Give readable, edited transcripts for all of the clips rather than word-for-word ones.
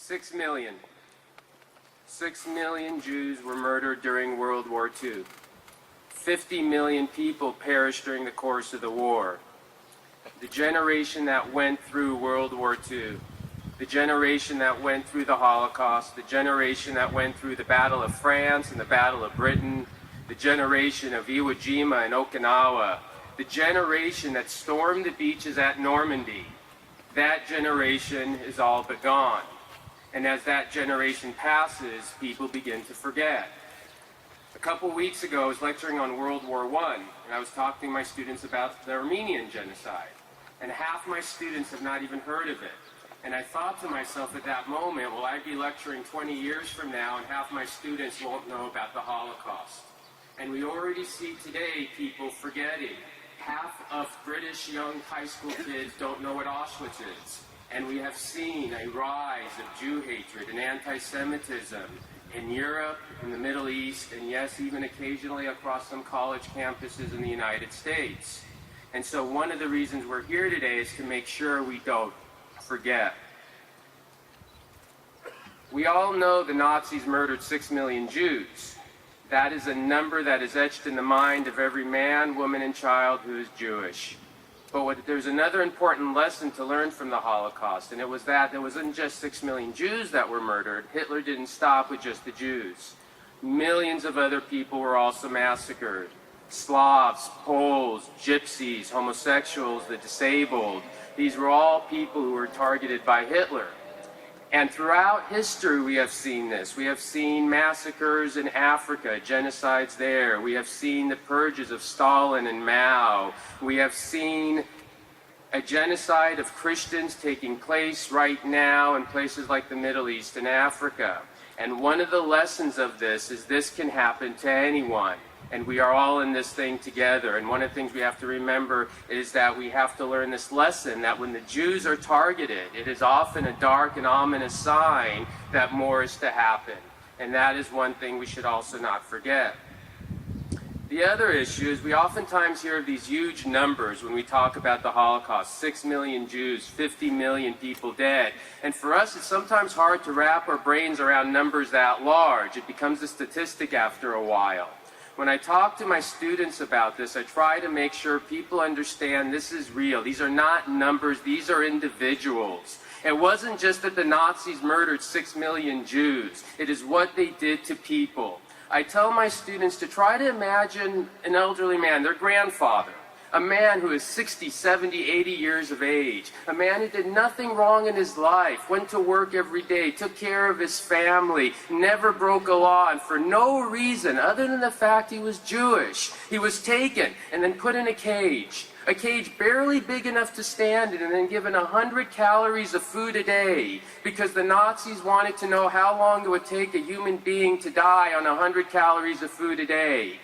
6 million. 6 million Jews were murdered during World War II. 50 million people perished during the course of the war. The generation that went through World War II, the generation that went through the Holocaust, the generation that went through the Battle of France and the Battle of Britain, the generation of Iwo Jima and Okinawa, the generation that stormed the beaches at Normandy, that generation is all but gone. And as that generation passes, people begin to forget. A couple weeks ago, I was lecturing on World War I, and I was talking to my students about the Armenian genocide. And half my students have not even heard of it. And I thought to myself at that moment, will I be lecturing 20 years from now and half my students won't know about the Holocaust? And we already see today people forgetting. Half of British young high school kids don't know what Auschwitz is. And we have seen a rise of Jew hatred and anti-Semitism in Europe, in the Middle East, and yes, even occasionally across some college campuses in the United States. And so one of the reasons we're here today is to make sure we don't forget. We all know the Nazis murdered 6 million Jews. That is a number that is etched in the mind of every man, woman, and child who is Jewish. But there's another important lesson to learn from the Holocaust, and it was that there wasn't just 6 million Jews that were murdered. Hitler didn't stop with just the Jews. Millions of other people were also massacred. Slavs, Poles, Gypsies, homosexuals, the disabled. These were all people who were targeted by Hitler. And throughout history we have seen this. We have seen massacres in Africa, genocides there. We have seen the purges of Stalin and Mao. We have seen a genocide of Christians taking place right now in places like the Middle East and Africa. And one of the lessons of this is this can happen to anyone. And we are all in this thing together. And one of the things we have to remember is that we have to learn this lesson that when the Jews are targeted, it is often a dark and ominous sign that more is to happen. And that is one thing we should also not forget. The other issue is we oftentimes hear of these huge numbers when we talk about the Holocaust. 6 million Jews, 50 million people dead. And for us, it's sometimes hard to wrap our brains around numbers that large. It becomes a statistic after a while. When I talk to my students about this, I try to make sure people understand this is real. These are not numbers, these are individuals. It wasn't just that the Nazis murdered 6 million Jews. It is what they did to people. I tell my students to try to imagine an elderly man, their grandfather. A man who is 60, 70, 80 years of age. A man who did nothing wrong in his life, went to work every day, took care of his family, never broke a law, and for no reason other than the fact he was Jewish, he was taken and then put in a cage barely big enough to stand in, and then given 100 calories of food a day because the Nazis wanted to know how long it would take a human being to die on 100 calories of food a day.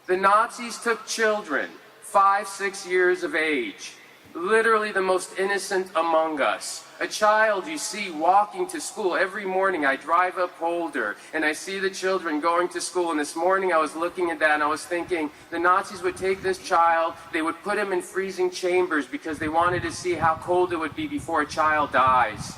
The Nazis took children, 5, 6 years of age, literally the most innocent among us. A child you see walking to school every morning. I drive up Holder and I see the children going to school, and this morning I was looking at that and I was thinking the Nazis would take this child, they would put him in freezing chambers because they wanted to see how cold it would be before a child dies.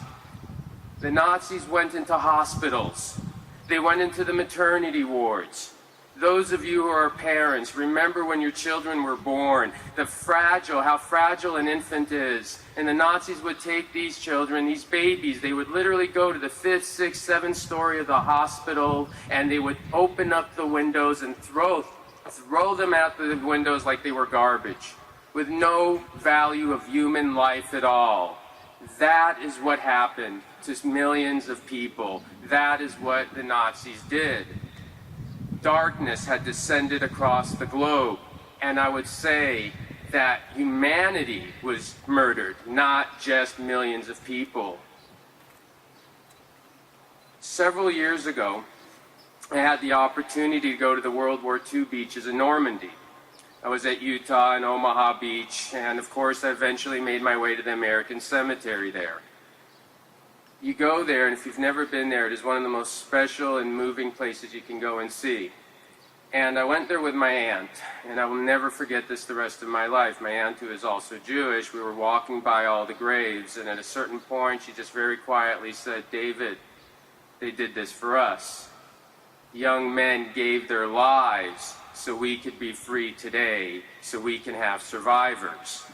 The Nazis went into hospitals. They went into the maternity wards. Those of you who are parents, remember when your children were born, how fragile an infant is. And the Nazis would take these children, these babies, they would literally go to the 5th, 6th, 7th story of the hospital, and they would open up the windows and throw them out the windows like they were garbage, with no value of human life at all. That is what happened to millions of people. That is what the Nazis did. Darkness had descended across the globe, and I would say that humanity was murdered, not just millions of people. Several years ago, I had the opportunity to go to the World War II beaches in Normandy. I was at Utah and Omaha Beach, and of course I eventually made my way to the American Cemetery there. You go there, and if you've never been there, it is one of the most special and moving places you can go and see. And I went there with my aunt, and I will never forget this the rest of my life. My aunt, who is also Jewish, we were walking by all the graves, and at a certain point, she just very quietly said, "David, they did this for us. Young men gave their lives so we could be free today, so we can have survivors."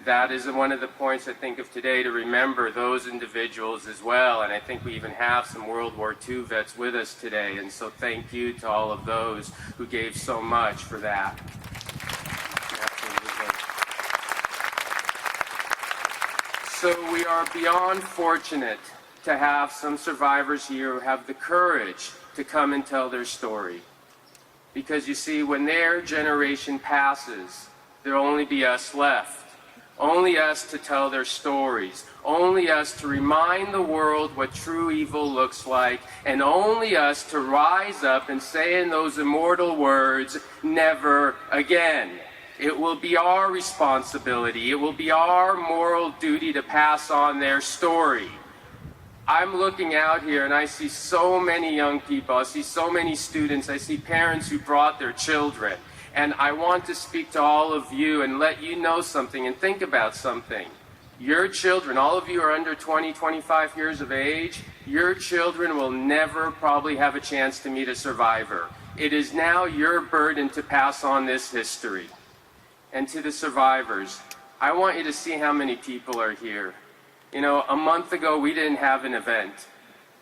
That is one of the points I think of today, to remember those individuals as well. And I think we even have some World War II vets with us today. And so thank you to all of those who gave so much for that. Absolutely. So we are beyond fortunate to have some survivors here who have the courage to come and tell their story. Because you see, when their generation passes, there'll only be us left. Only us to tell their stories, only us to remind the world what true evil looks like, and only us to rise up and say in those immortal words, "Never again." It will be our responsibility, it will be our moral duty to pass on their story. I'm looking out here and I see so many young people, I see so many students, I see parents who brought their children. And I want to speak to all of you and let you know something and think about something. Your children, all of you are under 20, 25 years of age, your children will never probably have a chance to meet a survivor. It is now your burden to pass on this history. And to the survivors, I want you to see how many people are here. You know, a month ago we didn't have an event.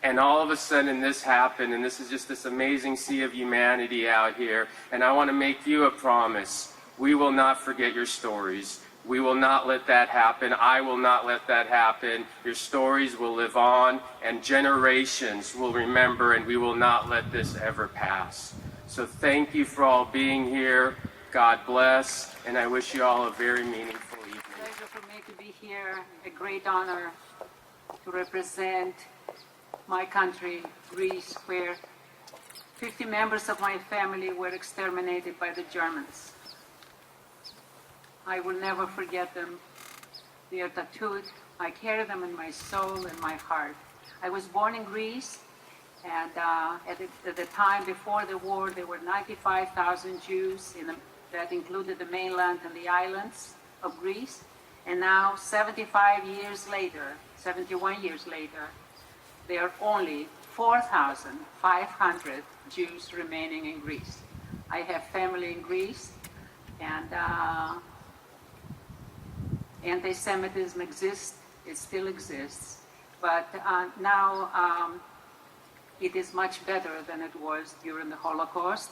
And all of a sudden this happened, and this is just this amazing sea of humanity out here. And I want to make you a promise. We will not forget your stories. We will not let that happen. I will not let that happen. Your stories will live on, and generations will remember, and we will not let this ever pass. So thank you for all being here. God bless, and I wish you all a very meaningful evening. Pleasure for me to be here. A great honor to represent my country, Greece, where 50 members of my family were exterminated by the Germans. I will never forget them. They are tattooed. I carry them in my soul and my heart. I was born in Greece, and at the time before the war, there were 95,000 Jews, that included the mainland and the islands of Greece. And now, 71 years later, there are only 4,500 Jews remaining in Greece. I have family in Greece, and anti-Semitism exists, it still exists, but now it is much better than it was during the Holocaust.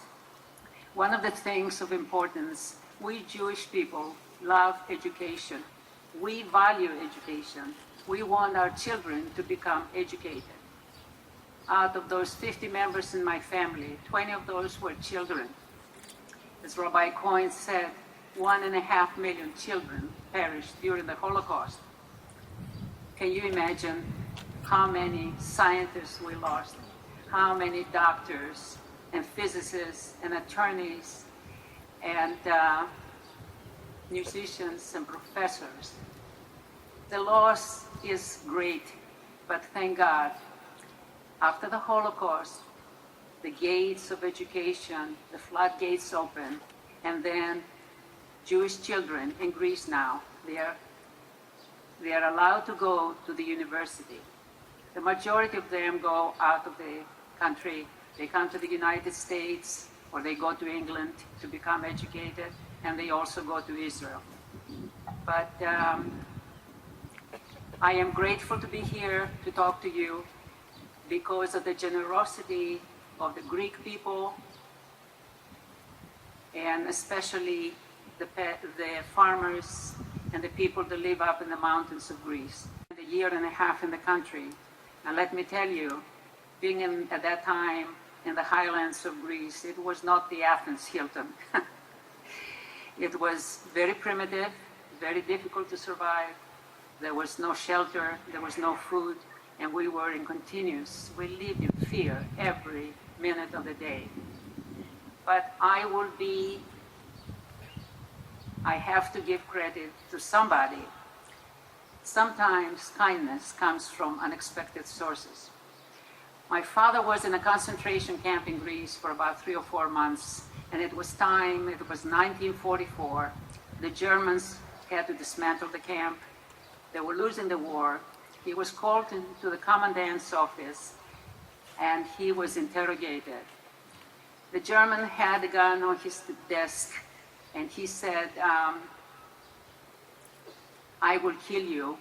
One of the things of importance, we Jewish people love education. We value education. We want our children to become educated. Out of those 50 members in my family, 20 of those were children. As Rabbi Cohen said, 1.5 million children perished during the Holocaust. Can you imagine how many scientists we lost? How many doctors and physicists and attorneys and musicians and professors? The loss is great, but thank God, after the Holocaust, the gates of education, the floodgates opened, and then Jewish children in Greece now, they are allowed to go to the university. The majority of them go out of the country. They come to the United States, or they go to England to become educated, and they also go to Israel. But I am grateful to be here to talk to you because of the generosity of the Greek people, and especially the farmers and the people that live up in the mountains of Greece. A year and a half in the country, and let me tell you, being at that time in the highlands of Greece, it was not the Athens Hilton. It was very primitive, very difficult to survive. There was no shelter, there was no food, and we were in we lived in fear every minute of the day. But I have to give credit to somebody. Sometimes kindness comes from unexpected sources. My father was in a concentration camp in Greece for about 3 or 4 months, and it was 1944. The Germans had to dismantle the camp. They were losing the war. He was called into the commandant's office, and he was interrogated. The German had a gun on his desk, and he said, I will kill you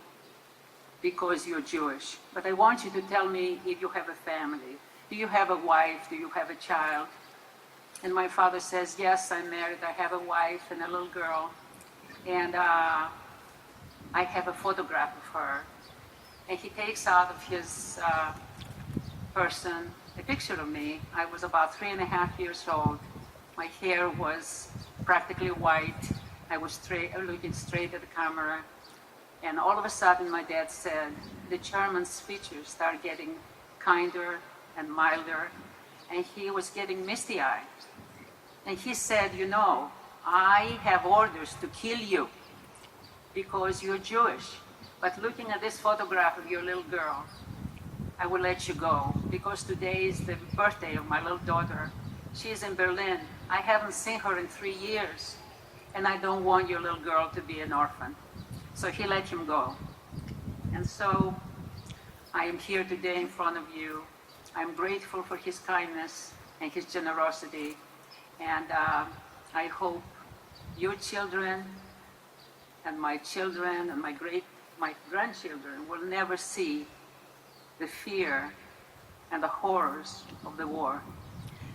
because you're Jewish, but I want you to tell me if you have a family. Do you have a wife? Do you have a child? And my father says, yes, I'm married. I have a wife and a little girl, and I have a photograph of her. And he takes out of his person a picture of me. I was about 3.5 years old. My hair was practically white. I was looking straight at the camera. And all of a sudden, my dad said, the German's features start getting kinder and milder, and he was getting misty-eyed. And he said, you know, I have orders to kill you because you're Jewish. But looking at this photograph of your little girl, I will let you go because today is the birthday of my little daughter. She's in Berlin. I haven't seen her in 3 years, and I don't want your little girl to be an orphan. So he let him go. And so I am here today in front of you. I'm grateful for his kindness and his generosity. And I hope your children and my children and my grandchildren will never see the fear and the horrors of the war.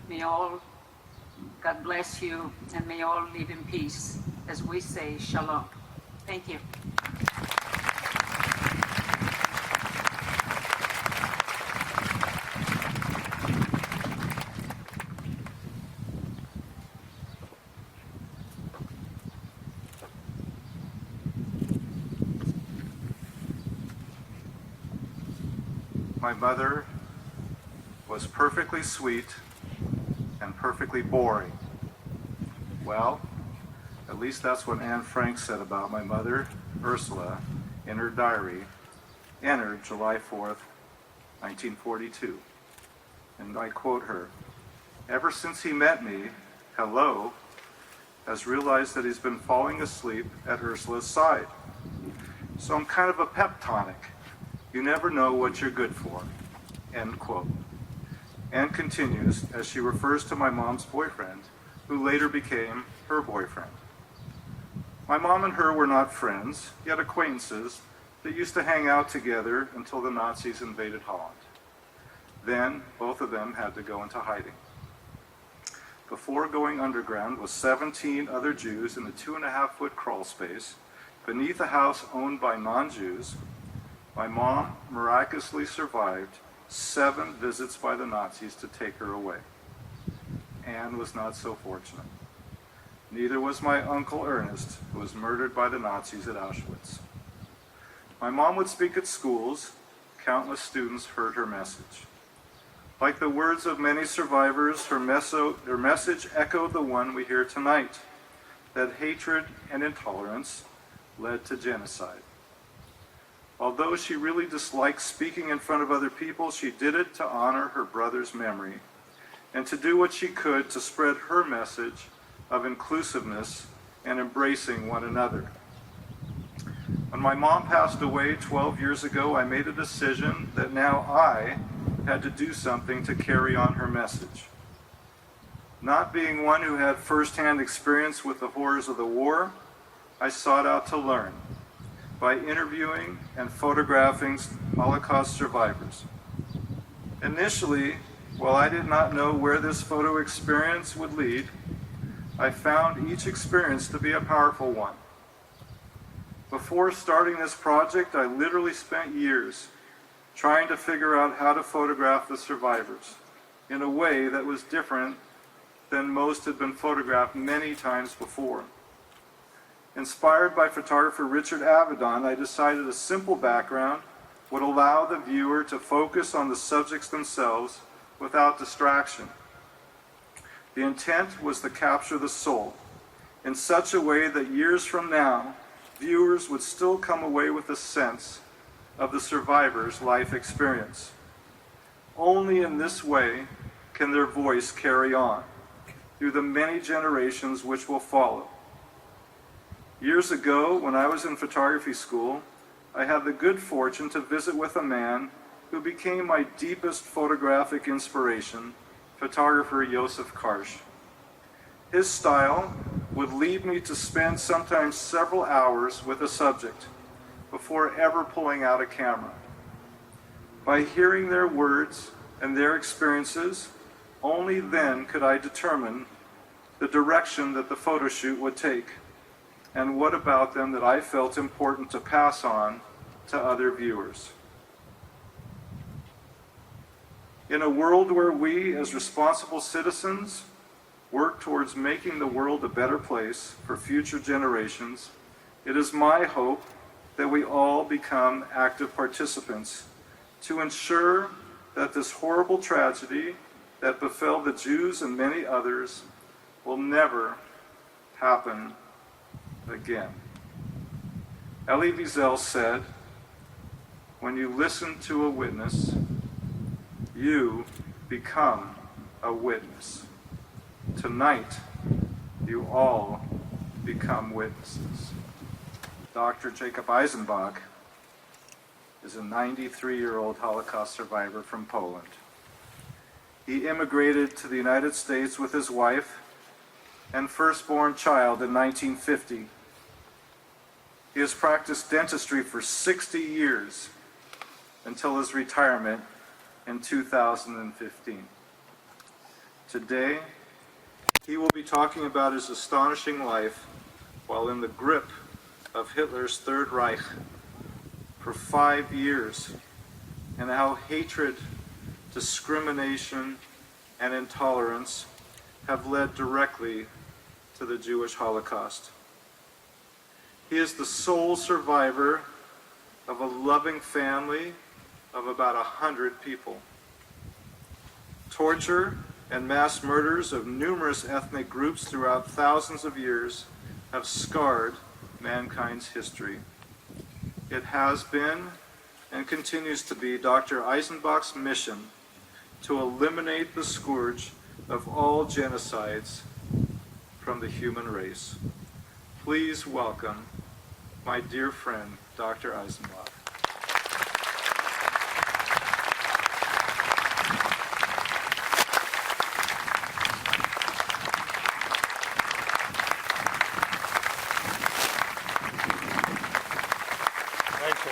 May all, God bless you, and may all live in peace as we say shalom. Thank you. My mother was perfectly sweet and perfectly boring. Well, at least that's what Anne Frank said about my mother, Ursula, in her diary, entered July 4th, 1942. And I quote her, "Ever since he met me, hello, has realized that he's been falling asleep at Ursula's side. So I'm kind of a pep tonic. You never know what you're good for." End quote. And continues as she refers to my mom's boyfriend, who later became her boyfriend. My mom and her were not friends, yet acquaintances that used to hang out together until the Nazis invaded Holland. Then both of them had to go into hiding. Before going underground with 17 other Jews in the 2.5-foot crawl space beneath a house owned by non-Jews, my mom miraculously survived 7 visits by the Nazis to take her away. Anne was not so fortunate. Neither was my uncle Ernest, who was murdered by the Nazis at Auschwitz. My mom would speak at schools. Countless students heard her message. Like the words of many survivors, her message echoed the one we hear tonight, that hatred and intolerance led to genocide. Although she really disliked speaking in front of other people, she did it to honor her brother's memory and to do what she could to spread her message of inclusiveness and embracing one another. When my mom passed away 12 years ago, I made a decision that now I had to do something to carry on her message. Not being one who had firsthand experience with the horrors of the war, I sought out to learn by interviewing and photographing Holocaust survivors. Initially, while I did not know where this photo experience would lead, I found each experience to be a powerful one. Before starting this project, I literally spent years trying to figure out how to photograph the survivors in a way that was different than most had been photographed many times before. Inspired by photographer Richard Avedon, I decided a simple background would allow the viewer to focus on the subjects themselves without distraction. The intent was to capture the soul in such a way that years from now, viewers would still come away with a sense of the survivor's life experience. Only in this way can their voice carry on. through the many generations which will follow. Years ago, when I was in photography school, I had the good fortune to visit with a man who became my deepest photographic inspiration, photographer Josef Karsh. His style would lead me to spend sometimes several hours with a subject before ever pulling out a camera. By hearing their words and their experiences, only then could I determine the direction that the photo shoot would take and what about them that I felt important to pass on to other viewers. In a world where we, as responsible citizens, work towards making the world a better place for future generations, it is my hope that we all become active participants to ensure that this horrible tragedy that befell the Jews and many others will never happen again. Elie Wiesel said, "When you listen to a witness, you become a witness. Tonight, you all become witnesses." Dr. Jacob Eisenbach is a 93-year-old Holocaust survivor from Poland. He immigrated to the United States with his wife and firstborn child in 1950. He has practiced dentistry for 60 years until his retirement in 2015. Today, he will be talking about his astonishing life while in the grip of Hitler's Third Reich for 5 years, and how hatred, discrimination, and intolerance have led directly to the Jewish Holocaust. He is the sole survivor of a loving family of about 100 people. Torture and mass murders of numerous ethnic groups throughout thousands of years have scarred mankind's history. It has been and continues to be Dr. Eisenbach's mission to eliminate the scourge of all genocides from the human race. Please welcome my dear friend, Dr. Eisenbach. Thank you.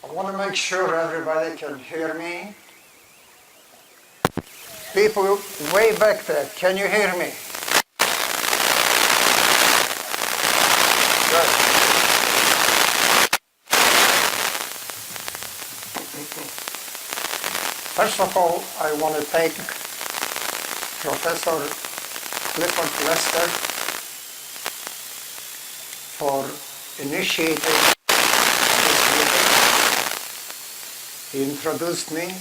I want to make sure everybody can hear me. People way back there, can you hear me? Good. First of all, I want to thank Professor Clifford Lester for initiating this meeting. He introduced me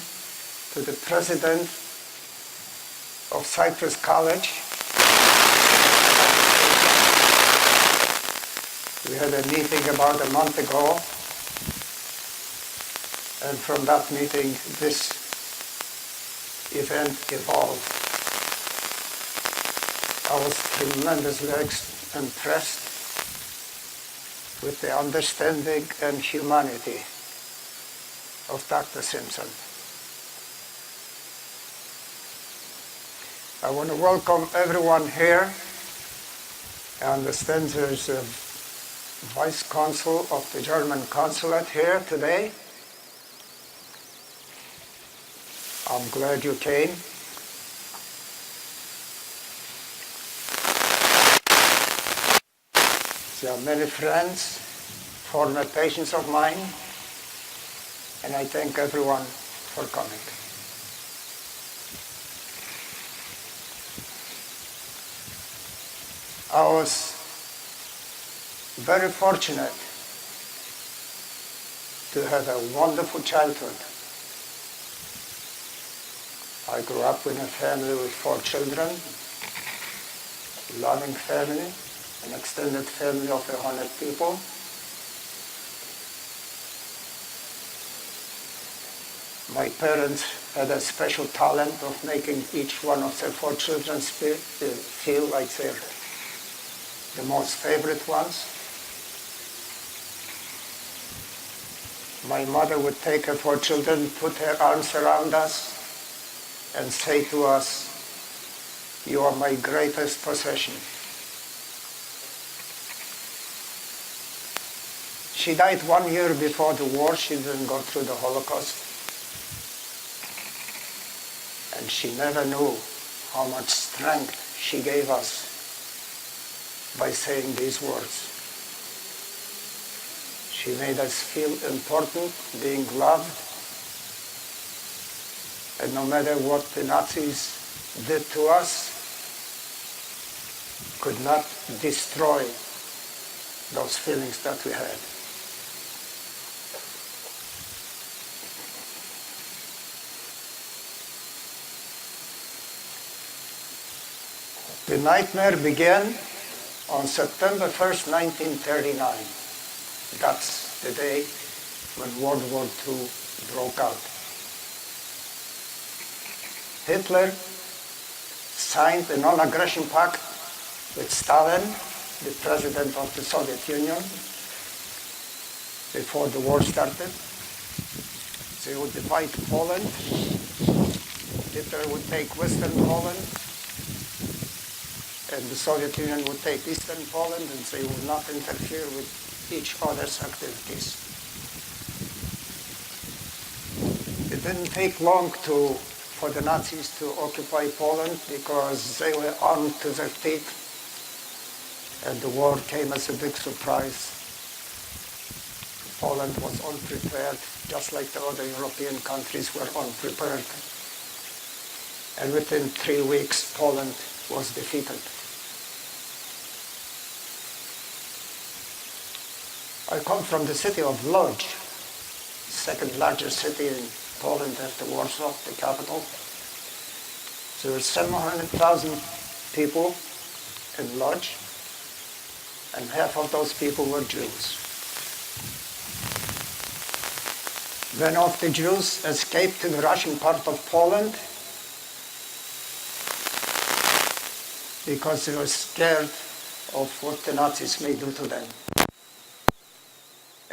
to the president of Cypress College. We had a meeting about a month ago, and from that meeting this event evolved. I was tremendously impressed with the understanding and humanity of Dr. Simpson. I want to welcome everyone here. I understand there's a vice consul of the German consulate here today. I'm glad you came. There are many friends, former patients of mine, and I thank everyone for coming. I was very fortunate to have a wonderful childhood. I grew up in a family with 4 children, loving family, an extended family of 100 people. My parents had a special talent of making each one of their 4 children feel like they're the most favorite ones. My mother would take her 4 children, put her arms around us, and say to us, "You are my greatest possession." She died 1 year before the war. She didn't go through the Holocaust. And she never knew how much strength she gave us by saying these words. She made us feel important, being loved, and no matter what the Nazis did to us, could not destroy those feelings that we had. The nightmare began on September 1st, 1939. That's the day when World War II broke out. Hitler signed a non-aggression pact with Stalin, the president of the Soviet Union, before the war started. They would divide Poland. Hitler would take Western Poland, and the Soviet Union would take Eastern Poland, and they would not interfere with each other's activities. It didn't take long for the Nazis to occupy Poland because they were armed to their teeth, and the war came as a big surprise. Poland was unprepared, just like the other European countries were unprepared. And within 3 weeks, Poland was defeated. I come from the city of Lodz, second largest city in Poland after Warsaw, the capital. There were 700,000 people in Lodz, and half of those people were Jews. Many of the Jews escaped to the Russian part of Poland because they were scared of what the Nazis may do to them.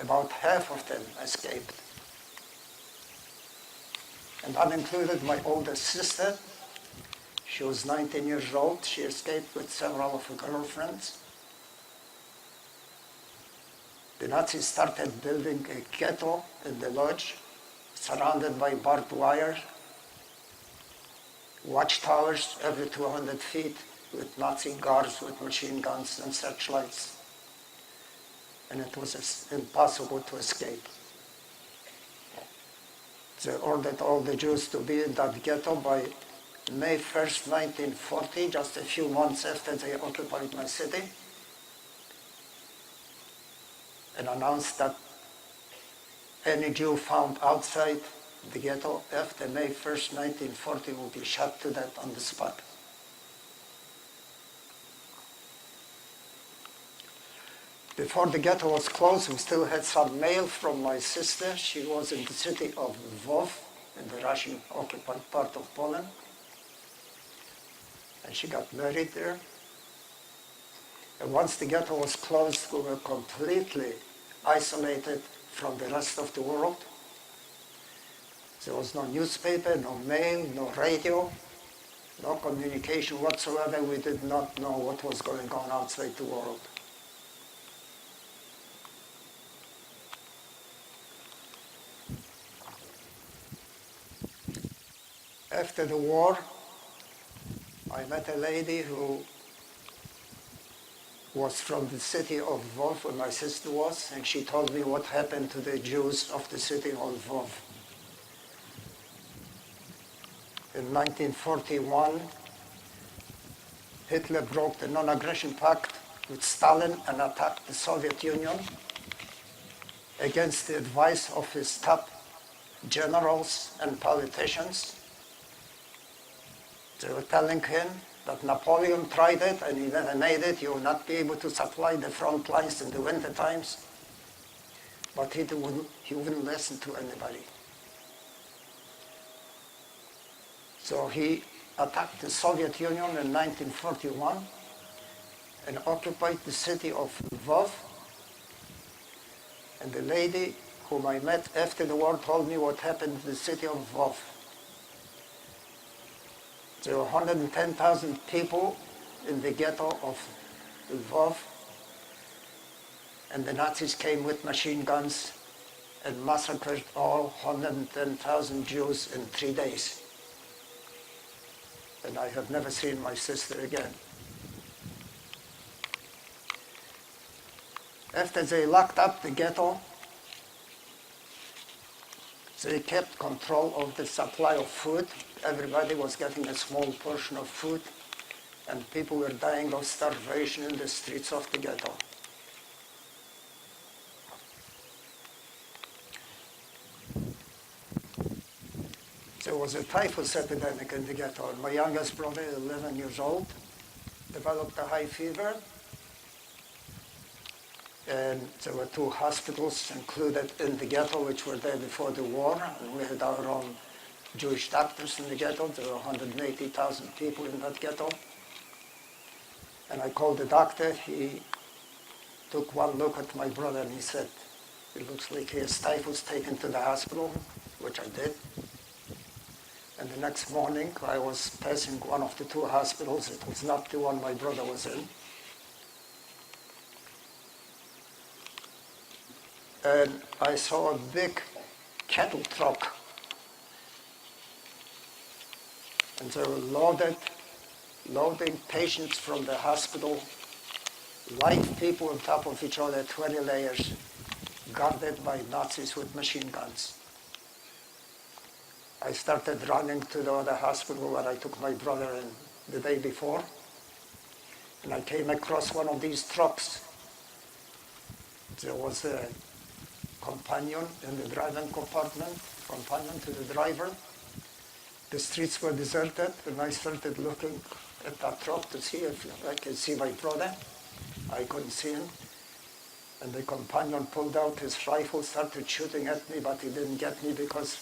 About half of them escaped. And that included my oldest sister. She was 19 years old. She escaped with several of her girlfriends. The Nazis started building a ghetto in the Lodz, surrounded by barbed wire, watchtowers every 200 feet with Nazi guards with machine guns and searchlights. And it was impossible to escape. They ordered all the Jews to be in that ghetto by May 1st, 1940, just a few months after they occupied my city, and announced that any Jew found outside the ghetto after May 1st, 1940 will be shot to death on the spot. Before the ghetto was closed, we still had some mail from my sister. She was in the city of Lvov, in the Russian-occupied part of Poland. And she got married there. And once the ghetto was closed, we were completely isolated from the rest of the world. There was no newspaper, no mail, no radio, no communication whatsoever. We did not know what was going on outside the world. After the war, I met a lady who was from the city of Lvov, where my sister was, and she told me what happened to the Jews of the city of Lvov. In 1941, Hitler broke the non-aggression pact with Stalin and attacked the Soviet Union. against the advice of his top generals and politicians. They were telling him that Napoleon tried it and he never made it. You will not be able to supply the front lines in the winter times. But he wouldn't listen to anybody. So he attacked the Soviet Union in 1941 and occupied the city of Lvov. And the lady whom I met after the war told me what happened to the city of Lvov. There were 110,000 people in the ghetto of Lvov, and the Nazis came with machine guns and massacred all 110,000 Jews in 3 days. And I have never seen my sister again. After they locked up the ghetto, they kept control of the supply of food. Everybody was getting a small portion of food, and people were dying of starvation in the streets of the ghetto. There was a typhus epidemic in the ghetto, and my youngest brother, 11 years old, developed a high fever. And there were 2 hospitals included in the ghetto, which were there before the war. And we had our own Jewish doctors in the ghetto. There were 180,000 people in that ghetto. And I called the doctor. He took one look at my brother and he said, "It looks like he has typhus, taken to the hospital," which I did. And the next morning, I was passing one of the 2 hospitals. It was not the one my brother was in. And I saw a big cattle truck. And they were loading patients from the hospital, live people on top of each other, 20 layers, guarded by Nazis with machine guns. I started running to the other hospital where I took my brother in the day before. And I came across one of these trucks. There was a companion in the driving compartment, companion to the driver. The streets were deserted, and I started looking at that truck to see if I could see my brother. I couldn't see him. And the companion pulled out his rifle, started shooting at me, but he didn't get me because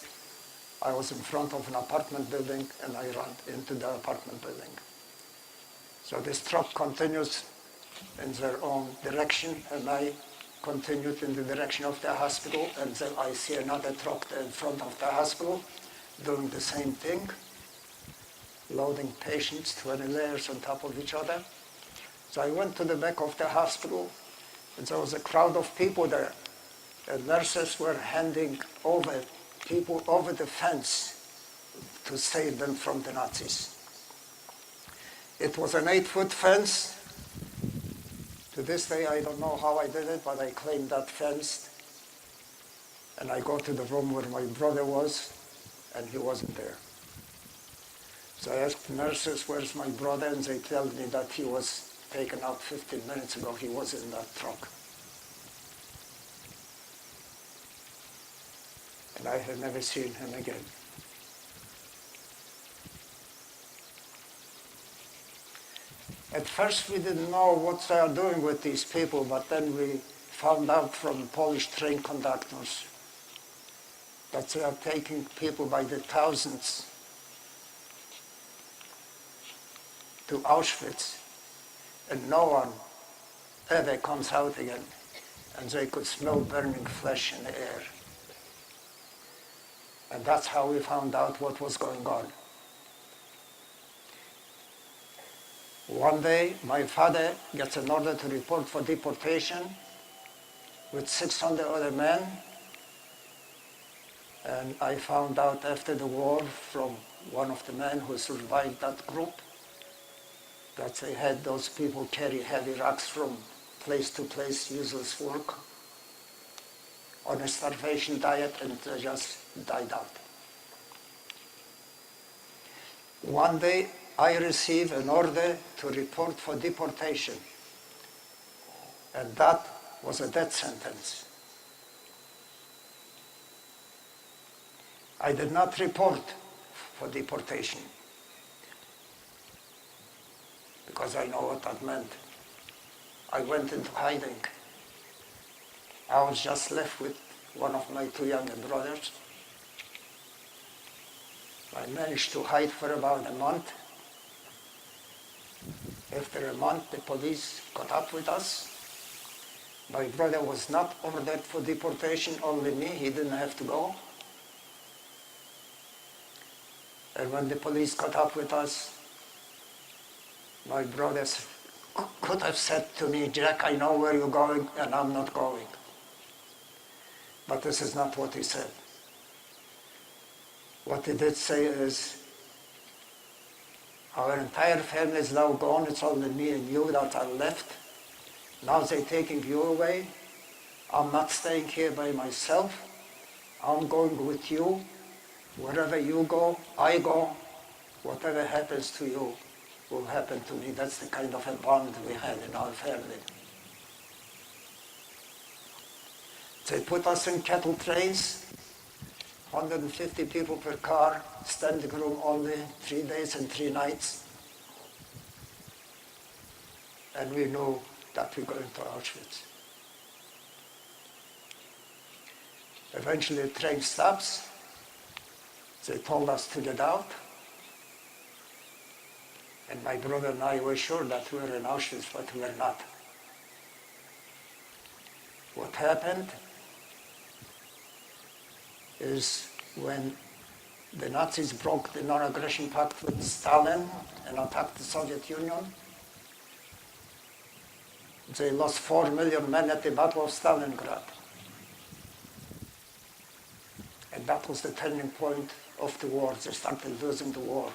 I was in front of an apartment building, and I ran into the apartment building. So this truck continues in their own direction, and I continued in the direction of the hospital, and then I see another truck in front of the hospital doing the same thing, loading patients, 20 layers on top of each other. So I went to the back of the hospital, and there was a crowd of people there. And nurses were handing over people over the fence to save them from the Nazis. It was an 8-foot fence. To this day, I don't know how I did it, but I claimed that fence. And I go to the room where my brother was, and he wasn't there. So I asked nurses, "Where's my brother?" And they told me that he was taken out 15 minutes ago. He was in that truck. And I have never seen him again. At first we didn't know what they are doing with these people, but then we found out from Polish train conductors that they are taking people by the thousands to Auschwitz, and no one ever comes out again, and they could smell burning flesh in the air. And that's how we found out what was going on. One day, my father gets an order to report for deportation with 600 other men. And I found out after the war from one of the men who survived that group that they had those people carry heavy rocks from place to place, useless work, on a starvation diet, and they just died out. One day, I received an order to report for deportation, and that was a death sentence. I did not report for deportation because I know what that meant. I went into hiding. I was just left with one of my two younger brothers. I managed to hide for about a month. After a month, the police caught up with us. My brother was not ordered for deportation, only me. He didn't have to go. And when the police caught up with us, my brothers could have said to me, Jack, I know where you're going and I'm not going. But this is not what he said. What he did say is, our entire family is now gone, it's only me and you that are left. Now they're taking you away. I'm not staying here by myself. I'm going with you. Wherever you go, I go. Whatever happens to you will happen to me. That's the kind of a bond we had in our family. They put us in cattle trains, 150 people per car, standing room only, 3 days and 3 nights. And we knew that we're going to Auschwitz. Eventually the train stops. They told us to get out. And my brother and I were sure that we were in Auschwitz, but we were not. What happened is when the Nazis broke the non-aggression pact with Stalin and attacked the Soviet Union, they lost 4 million men at the Battle of Stalingrad. And that was the turning point of the war. They started losing the war.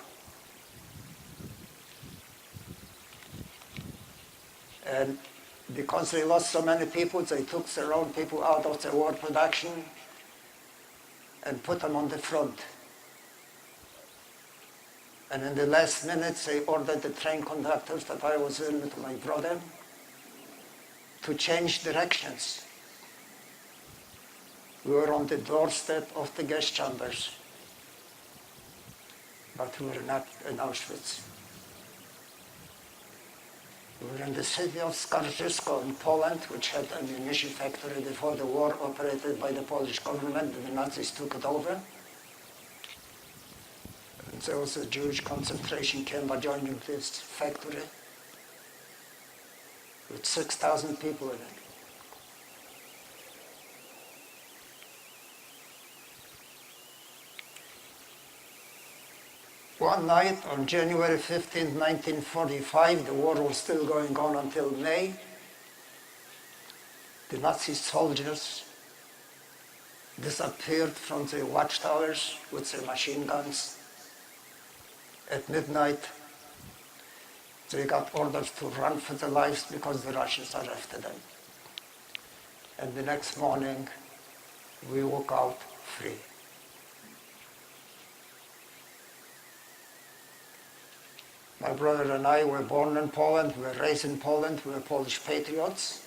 And because they lost so many people, they took their own people out of the war production and put them on the front. And in the last minutes, they ordered the train conductors that I was in with my brother to change directions. We were on the doorstep of the gas chambers, but we were not in Auschwitz. We were in the city of Skarżysko in Poland, which had an ammunition factory before the war, operated by the Polish government, and the Nazis took it over. And there was a Jewish concentration camp adjoining this factory with 6,000 people in it. One night on January 15, 1945, the war was still going on until May. The Nazi soldiers disappeared from the watchtowers with their machine guns. At midnight, they got orders to run for their lives because the Russians are after them. And the next morning, we woke out free. My brother and I were born in Poland, we were raised in Poland, we were Polish patriots.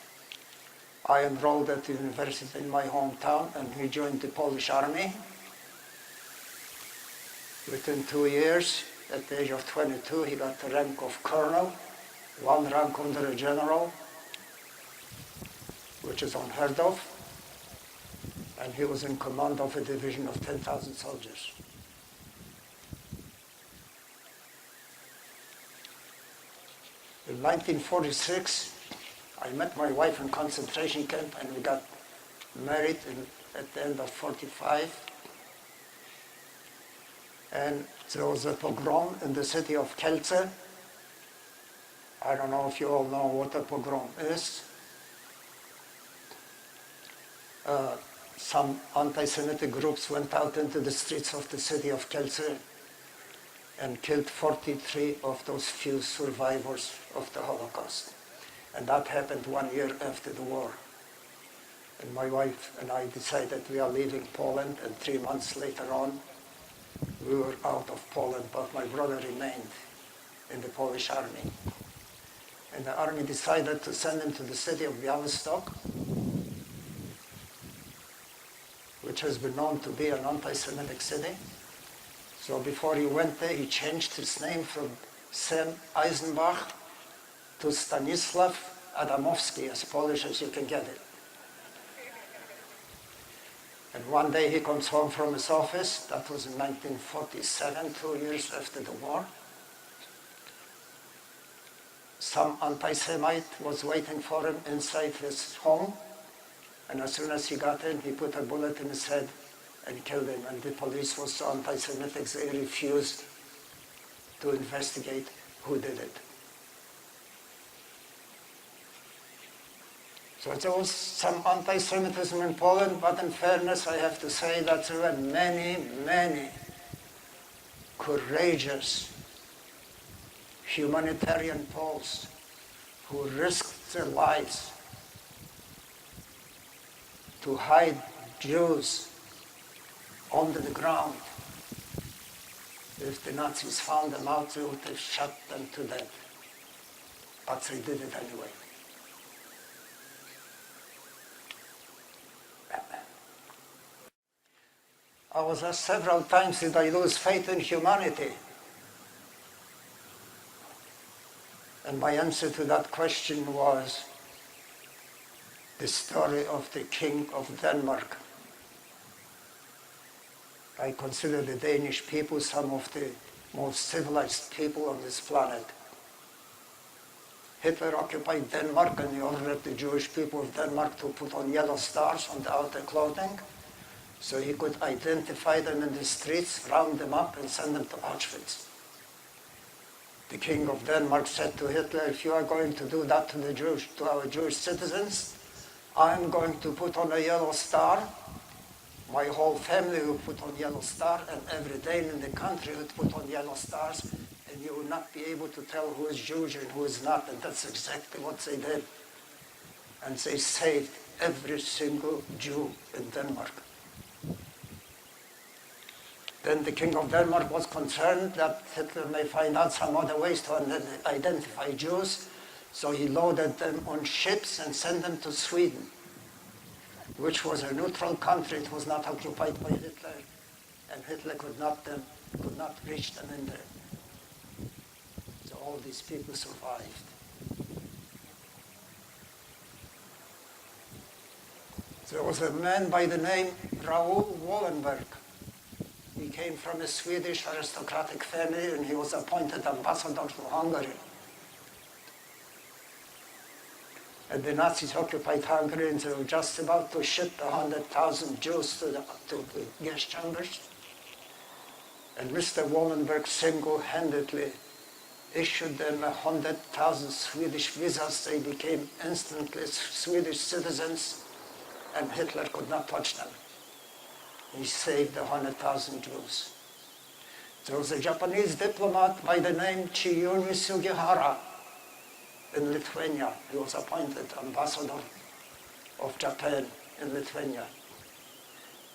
I enrolled at the university in my hometown and he joined the Polish army. Within 2 years, at the age of 22, he got the rank of colonel, 1 rank under a general, which is unheard of. And he was in command of a division of 10,000 soldiers. In 1946, I met my wife in concentration camp and we got married at the end of 45. And there was a pogrom in the city of Kielce. I don't know if you all know what a pogrom is. Some anti-Semitic groups went out into the streets of the city of Kielce and killed 43 of those few survivors of the Holocaust. And that happened 1 year after the war. And my wife and I decided we are leaving Poland, and 3 months later on, we were out of Poland, but my brother remained in the Polish army. And the army decided to send him to the city of Białystok, which which has been known to be an anti-Semitic city. So before he went there, he changed his name from Sam Eisenbach to Stanisław Adamowski, as Polish as you can get it. And one day he comes home from his office, that was in 1947, 2 years after the war. Some anti-Semite was waiting for him inside his home, and as soon as he got in, he put a bullet in his head and killed him. And the police was so anti-Semitic, they refused to investigate who did it. So there was some anti-Semitism in Poland, but in fairness, I have to say that there were many, many courageous humanitarian Poles who risked their lives to hide Jews under the ground. If the Nazis found them out, they would have shot them to death. But they did it anyway. I was asked several times, did I lose faith in humanity? And my answer to that question was the story of the King of Denmark. I consider the Danish people some of the most civilized people on this planet. Hitler occupied Denmark, and he ordered the Jewish people of Denmark to put on yellow stars on the outer clothing so he could identify them in the streets, round them up, and send them to Auschwitz. The King of Denmark said to Hitler, if you are going to do that to our Jewish citizens, I'm going to put on a yellow star. My whole family will put on yellow star, and every Dane in the country would put on yellow stars, and you will not be able to tell who is Jewish and who is not. And that's exactly what they did. And they saved every single Jew in Denmark. Then the King of Denmark was concerned that Hitler may find out some other ways to identify Jews, so he loaded them on ships and sent them to Sweden, which was a neutral country. It was not occupied by Hitler, and Hitler could not reach them in there. So all these people survived. There was a man by the name Raoul Wallenberg. He came from a Swedish aristocratic family, and he was appointed ambassador to Hungary. And the Nazis occupied Hungary, and they were just about to ship 100,000 Jews to the gas chambers. And Mr. Wallenberg single-handedly issued them 100,000 Swedish visas. They became instantly Swedish citizens, and Hitler could not touch them. He saved 100,000 Jews. There was a Japanese diplomat by the name Chiyumi Sugihara in Lithuania. He was appointed ambassador of Japan in Lithuania.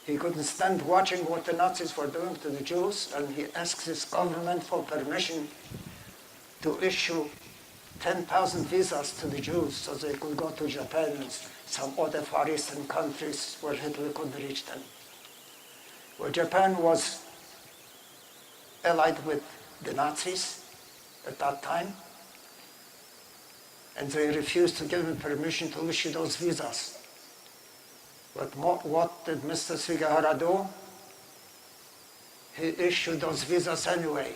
He couldn't stand watching what the Nazis were doing to the Jews, and he asked his government for permission to issue 10,000 visas to the Jews so they could go to Japan and some other Far Eastern countries where Hitler could reach them. Well, Japan was allied with the Nazis at that time, and they refused to give him permission to issue those visas. But what did Mr. Sugihara do? He issued those visas anyway,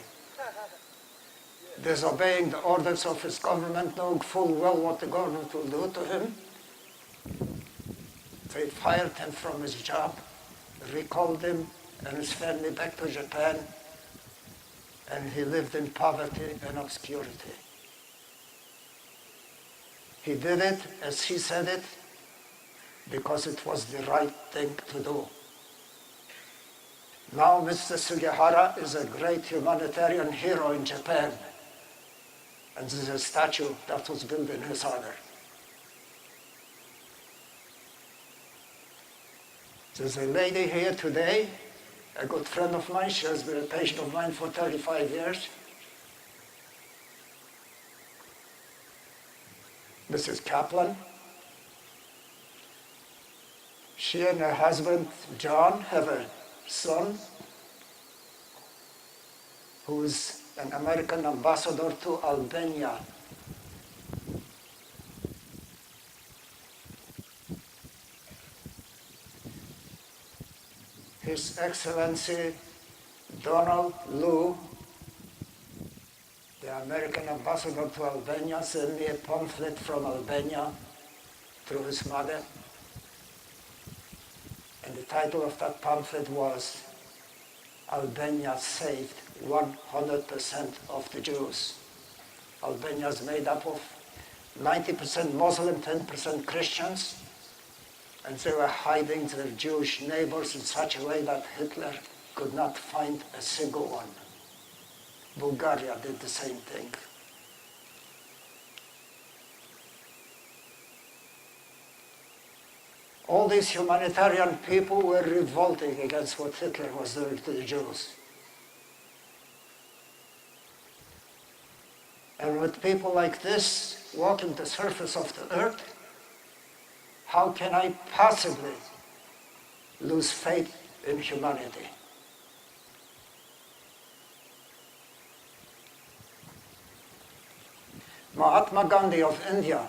disobeying the orders of his government, knowing full well what the government will do to him. They fired him from his job, recalled him and his family back to Japan, and he lived in poverty and obscurity. He did it, as he said it, because it was the right thing to do. Now Mr. Sugihara is a great humanitarian hero in Japan, and there's a statue that was built in his honor. There's a lady here today, a good friend of mine. She has been a patient of mine for 35 years. Mrs. Kaplan. She and her husband, John, have a son who is an American ambassador to Albania. His Excellency Donald Lu, the American ambassador to Albania, sent me a pamphlet from Albania through his mother. And the title of that pamphlet was Albania Saved 100% of the Jews. Albania is made up of 90% Muslim, 10% Christians, and they were hiding their Jewish neighbors in such a way that Hitler could not find a single one. Bulgaria did the same thing. All these humanitarian people were revolting against what Hitler was doing to the Jews. And with people like this walking the surface of the earth, how can I possibly lose faith in humanity? Mahatma Gandhi of India,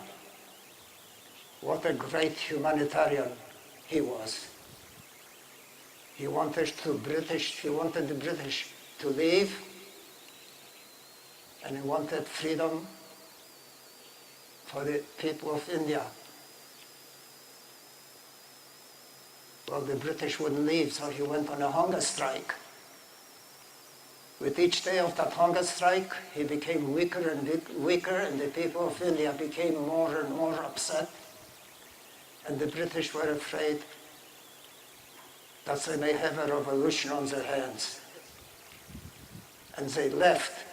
what a great humanitarian he was. He wanted the British to leave, and he wanted freedom for the people of India. Well, the British wouldn't leave, so he went on a hunger strike. With each day of that hunger strike, he became weaker and weaker, and the people of India became more and more upset. And the British were afraid that they may have a revolution on their hands. And they left.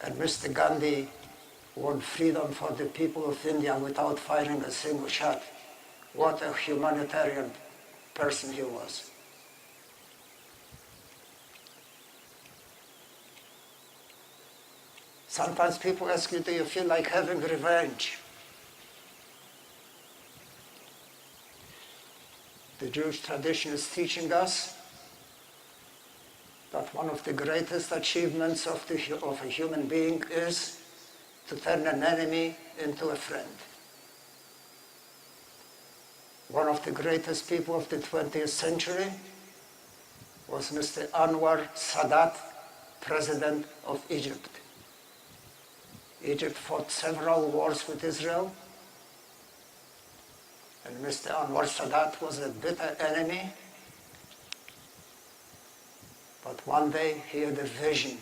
And Mr. Gandhi won freedom for the people of India without firing a single shot. What a humanitarian person he was. Sometimes people ask you, do you feel like having revenge? The Jewish tradition is teaching us that one of the greatest achievements of a human being is to turn an enemy into a friend. One of the greatest people of the 20th century was Mr. Anwar Sadat, President of Egypt. Egypt fought several wars with Israel, and Mr. Anwar Sadat was a bitter enemy. But one day he had a vision.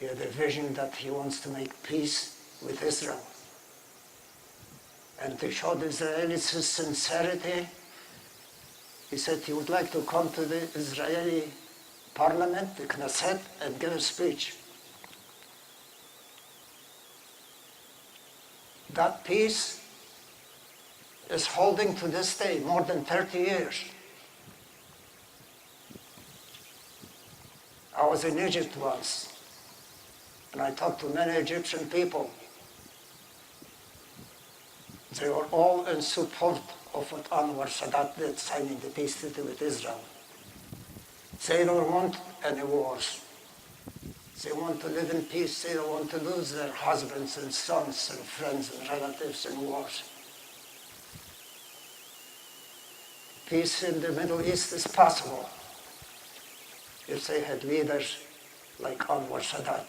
He had a vision that he wants to make peace with Israel. And to show the Israelis his sincerity, he said he would like to come to the Israeli parliament, the Knesset, and give a speech. That peace is holding to this day, more than 30 years. I was in Egypt once, and I talked to many Egyptian people. They were all in support of what Anwar Sadat did, signing the peace treaty with Israel. They don't want any wars. They want to live in peace. They don't want to lose their husbands and sons and friends and relatives in wars. Peace in the Middle East is possible if they had leaders like Anwar Sadat.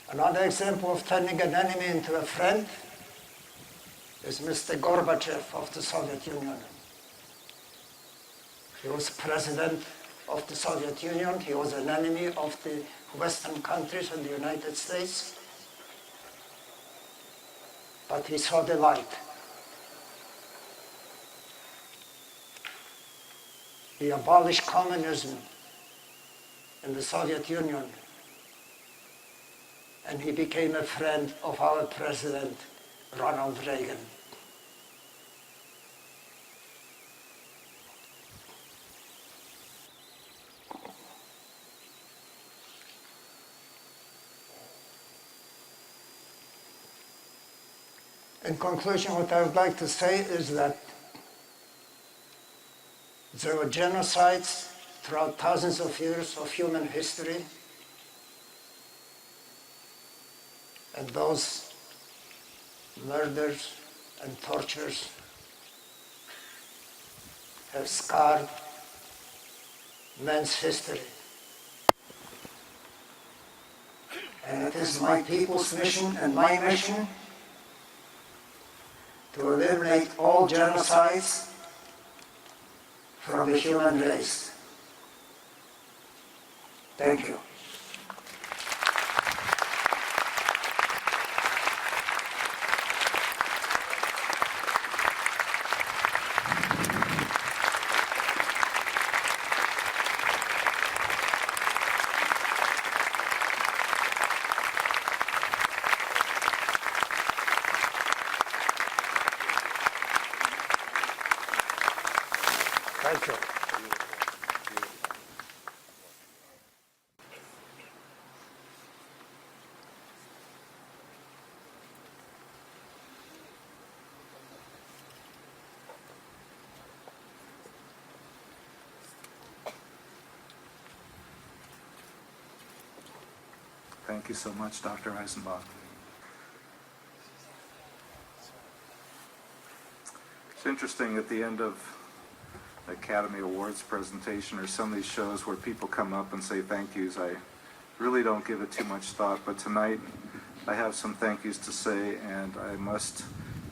Another example of turning an enemy into a friend is Mr. Gorbachev of the Soviet Union. He was president of the Soviet Union. He was an enemy of the Western countries and the United States. But he saw the light. He abolished communism in the Soviet Union. And he became a friend of our president, Ronald Reagan. In conclusion, what I would like to say is that there were genocides throughout thousands of years of human history, and those murders and tortures have scarred man's history. And it is my people's mission and my mission to eliminate all genocides from the human race. Thank you. Thank you. Thank you so much, Dr. Eisenbach. It's interesting at the end of the Academy Awards presentation or some of these shows where people come up and say thank yous. I really don't give it too much thought, but tonight I have some thank yous to say, and I must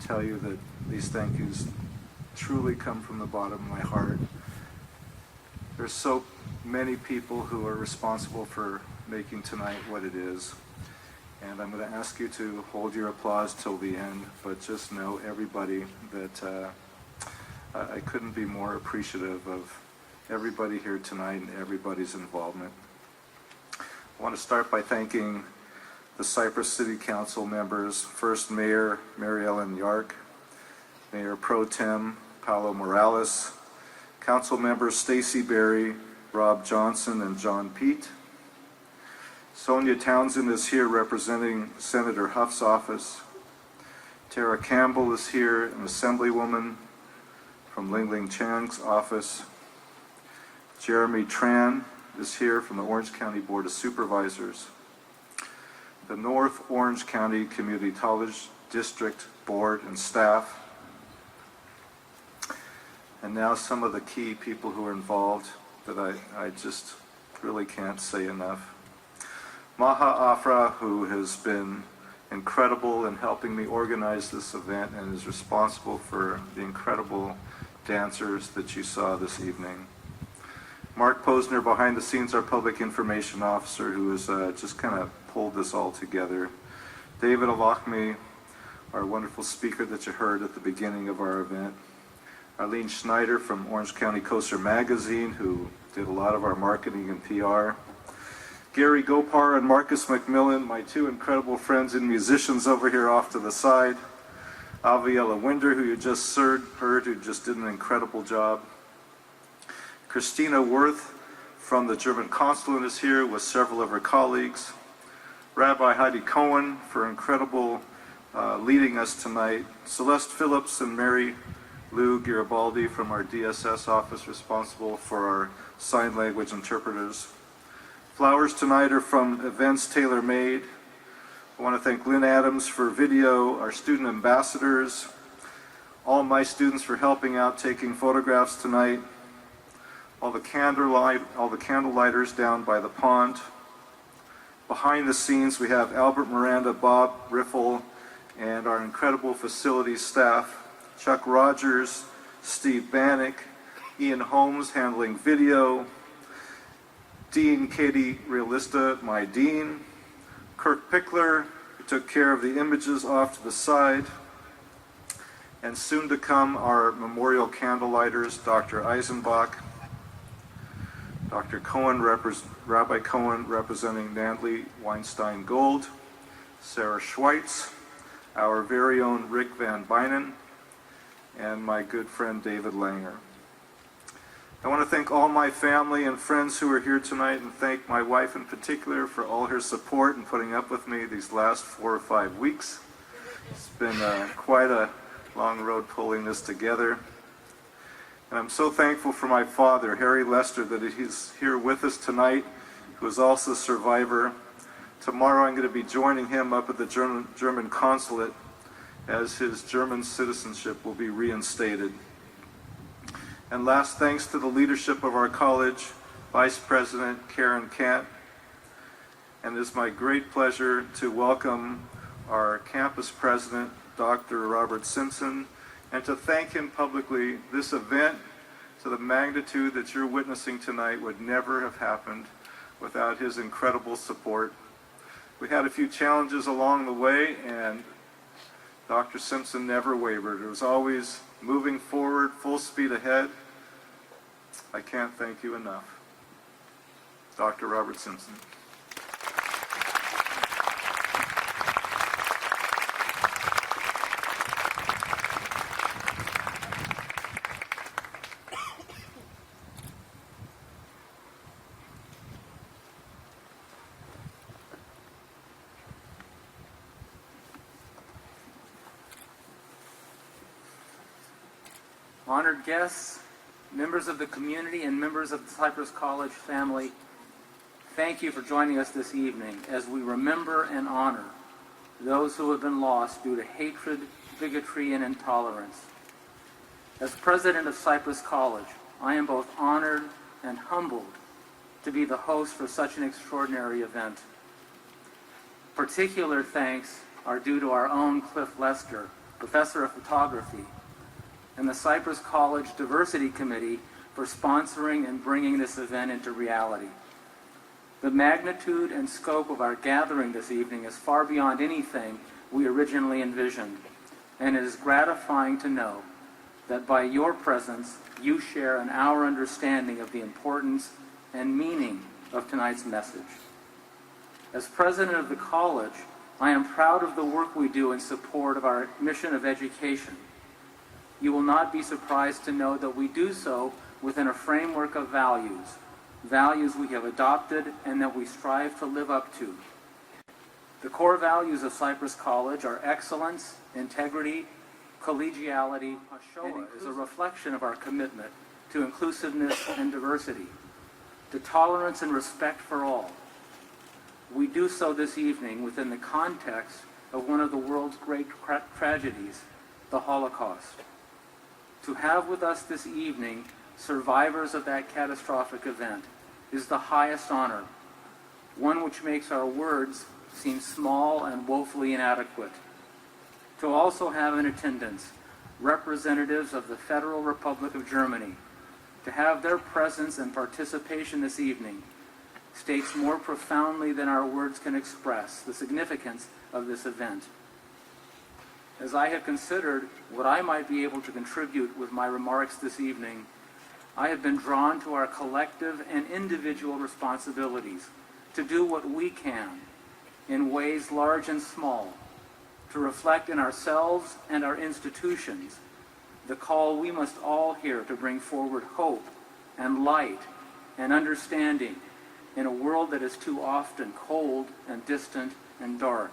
tell you that these thank yous truly come from the bottom of my heart. There's so many people who are responsible for making tonight what it is, and I'm going to ask you to hold your applause till the end, but just know, everybody, that I couldn't be more appreciative of everybody here tonight and everybody's involvement. I want to start by thanking the Cypress City Council members, first Mayor Mary Ellen Yark, Mayor Pro Tem Paulo Morales, Council members Stacy Berry, Rob Johnson, and John Pete. Sonia Townsend is here representing Senator Huff's office. Tara Campbell is here, an Assemblywoman from Ling Ling Chang's office. Jeremy Tran is here from the Orange County Board of Supervisors. The North Orange County Community College District Board and staff. And now some of the key people who are involved that I just really can't say enough. Maha Afra, who has been incredible in helping me organize this event and is responsible for the incredible dancers that you saw this evening. Mark Posner, behind the scenes, our public information officer, who has just kind of pulled this all together. David Alachmi, our wonderful speaker that you heard at the beginning of our event. Arlene Schneider from Orange County Coaster Magazine, who did a lot of our marketing and PR. Gary Gopar and Marcus McMillan, my two incredible friends and musicians over here off to the side. Aviella Winder, who you just heard, who just did an incredible job. Christina Worth from the German Consulate is here with several of her colleagues. Rabbi Heidi Cohen for incredible leading us tonight. Celeste Phillips and Mary Lou Garibaldi from our DSS office, responsible for our sign language interpreters. Flowers tonight are from Events Tailor Made. I want to thank Lynn Adams for video, our student ambassadors, all my students for helping out taking photographs tonight, all the candlelighters down by the pond. Behind the scenes, we have Albert Miranda, Bob Riffle, and our incredible facilities staff, Chuck Rogers, Steve Bannock, Ian Holmes handling video, Dean Katie Realista, my dean, Kirk Pickler, who took care of the images off to the side, and soon to come our memorial candlelighters, Dr. Eisenbach, Dr. Cohen, Rabbi Cohen representing Natalie Weinstein Gold, Sarah Schweitz, our very own Rick Van Bynen, and my good friend David Langer. I want to thank all my family and friends who are here tonight, and thank my wife in particular for all her support and putting up with me these last 4 or 5 weeks. It's been quite a long road pulling this together. And I'm so thankful for my father, Harry Lester, that he's here with us tonight, who is also a survivor. Tomorrow I'm going to be joining him up at the German consulate as his German citizenship will be reinstated. And last, thanks to the leadership of our college, Vice President Karen Kant. And it's my great pleasure to welcome our campus president, Dr. Robert Simpson, and to thank him publicly. This event, to the magnitude that you're witnessing tonight, would never have happened without his incredible support. We had a few challenges along the way, and Dr. Simpson never wavered. It was always moving forward, full speed ahead. I can't thank you enough. Dr. Robert Simpson. Honored guests, members of the community, and members of the Cypress College family, thank you for joining us this evening as we remember and honor those who have been lost due to hatred, bigotry, and intolerance. As president of Cypress College, I am both honored and humbled to be the host for such an extraordinary event. Particular thanks are due to our own Cliff Lester, professor of photography, and the Cypress College Diversity Committee for sponsoring and bringing this event into reality. The magnitude and scope of our gathering this evening is far beyond anything we originally envisioned, and it is gratifying to know that by your presence, you share in our understanding of the importance and meaning of tonight's message. As president of the college, I am proud of the work we do in support of our mission of education. You will not be surprised to know that we do so within a framework of values we have adopted and that we strive to live up to. The core values of Cypress College are excellence, integrity, collegiality. Hashoah is a reflection of our commitment to inclusiveness and diversity, to tolerance and respect for all. We do so this evening within the context of one of the world's great tragedies, the Holocaust. To have with us this evening survivors of that catastrophic event is the highest honor, one which makes our words seem small and woefully inadequate. To also have in attendance representatives of the Federal Republic of Germany, to have their presence and participation this evening states more profoundly than our words can express the significance of this event. As I have considered what I might be able to contribute with my remarks this evening, I have been drawn to our collective and individual responsibilities to do what we can in ways large and small, to reflect in ourselves and our institutions the call we must all hear to bring forward hope and light and understanding in a world that is too often cold and distant and dark.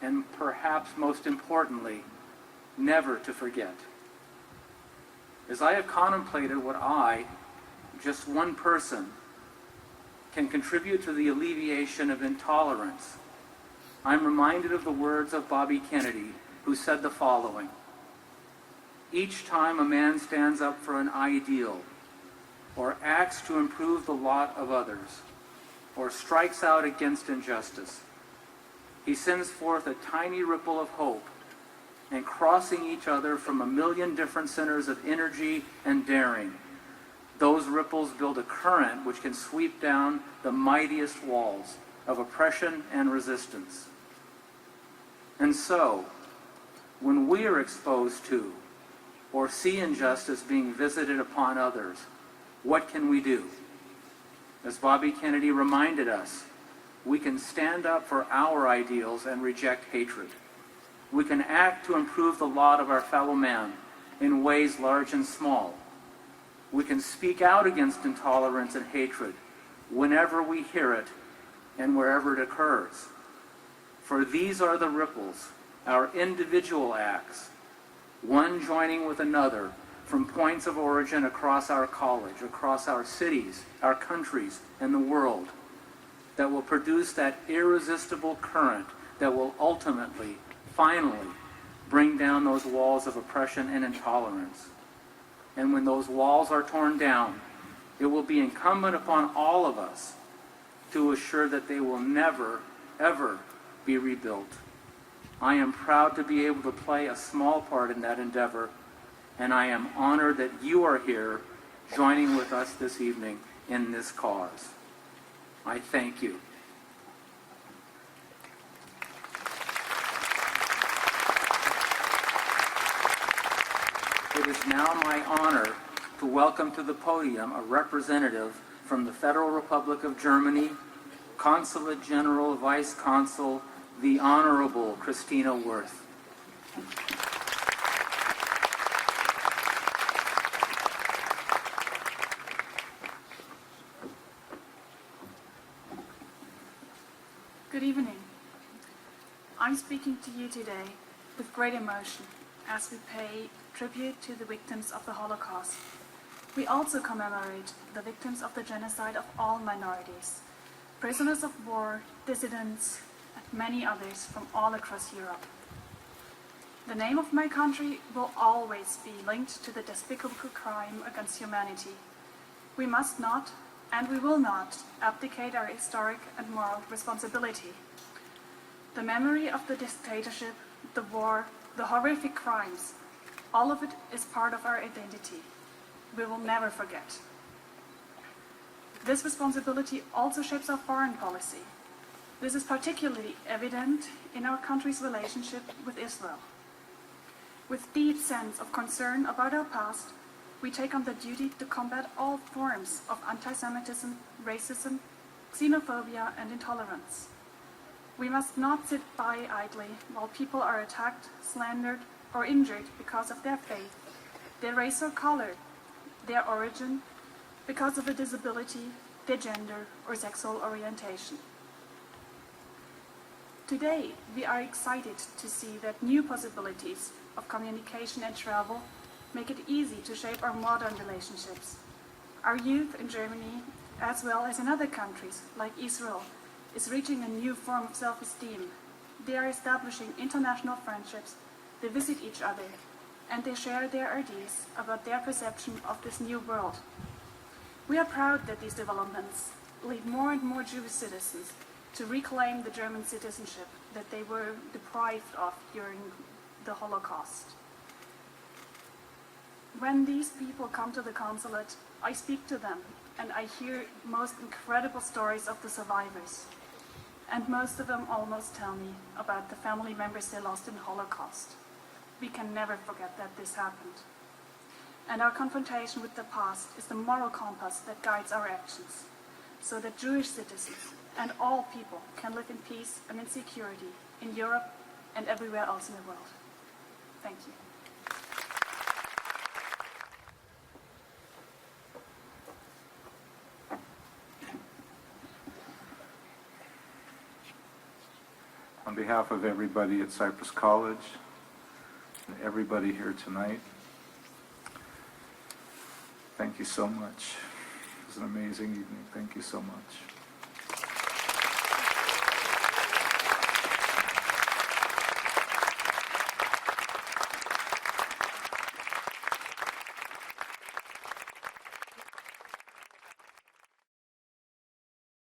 And perhaps most importantly, never to forget. As I have contemplated what I, just one person, can contribute to the alleviation of intolerance, I'm reminded of the words of Bobby Kennedy, who said the following: "Each time a man stands up for an ideal, or acts to improve the lot of others, or strikes out against injustice, he sends forth a tiny ripple of hope, and crossing each other from a million different centers of energy and daring, those ripples build a current which can sweep down the mightiest walls of oppression and resistance." And so, when we are exposed to or see injustice being visited upon others, what can we do? As Bobby Kennedy reminded us, we can stand up for our ideals and reject hatred. We can act to improve the lot of our fellow man in ways large and small. We can speak out against intolerance and hatred whenever we hear it and wherever it occurs. For these are the ripples our individual acts, one joining with another from points of origin across our college, across our cities, our countries, and the world, that will produce that irresistible current that will ultimately, finally, bring down those walls of oppression and intolerance. And when those walls are torn down, it will be incumbent upon all of us to assure that they will never, ever be rebuilt. I am proud to be able to play a small part in that endeavor, and I am honored that you are here joining with us this evening in this cause. I thank you. It is now my honor to welcome to the podium a representative from the Federal Republic of Germany, Consulate General Vice Consul, the Honorable Christina Wirth. Good evening. I'm speaking to you today with great emotion as we pay tribute to the victims of the Holocaust. We also commemorate the victims of the genocide of all minorities, prisoners of war, dissidents, and many others from all across Europe. The name of my country will always be linked to the despicable crime against humanity. We must not, and we will not, abdicate our historic and moral responsibility. The memory of the dictatorship, the war, the horrific crimes, all of it is part of our identity. We will never forget. This responsibility also shapes our foreign policy. This is particularly evident in our country's relationship with Israel. With deep sense of concern about our past, we take on the duty to combat all forms of anti-Semitism, racism, xenophobia, and intolerance. We must not sit by idly while people are attacked, slandered, or injured because of their faith, their race or color, their origin, because of a disability, their gender, or sexual orientation. Today, we are excited to see that new possibilities of communication and travel make it easy to shape our modern relationships. Our youth in Germany, as well as in other countries like Israel, is reaching a new form of self-esteem. They are establishing international friendships, they visit each other, and they share their ideas about their perception of this new world. We are proud that these developments lead more and more Jewish citizens to reclaim the German citizenship that they were deprived of during the Holocaust. When these people come to the consulate, I speak to them and I hear most incredible stories of the survivors. And most of them almost tell me about the family members they lost in the Holocaust. We can never forget that this happened. And our confrontation with the past is the moral compass that guides our actions, so that Jewish citizens and all people can live in peace and in security in Europe and everywhere else in the world. Thank you. On behalf of everybody at Cypress College and everybody here tonight, thank you so much. It was an amazing evening. Thank you so much.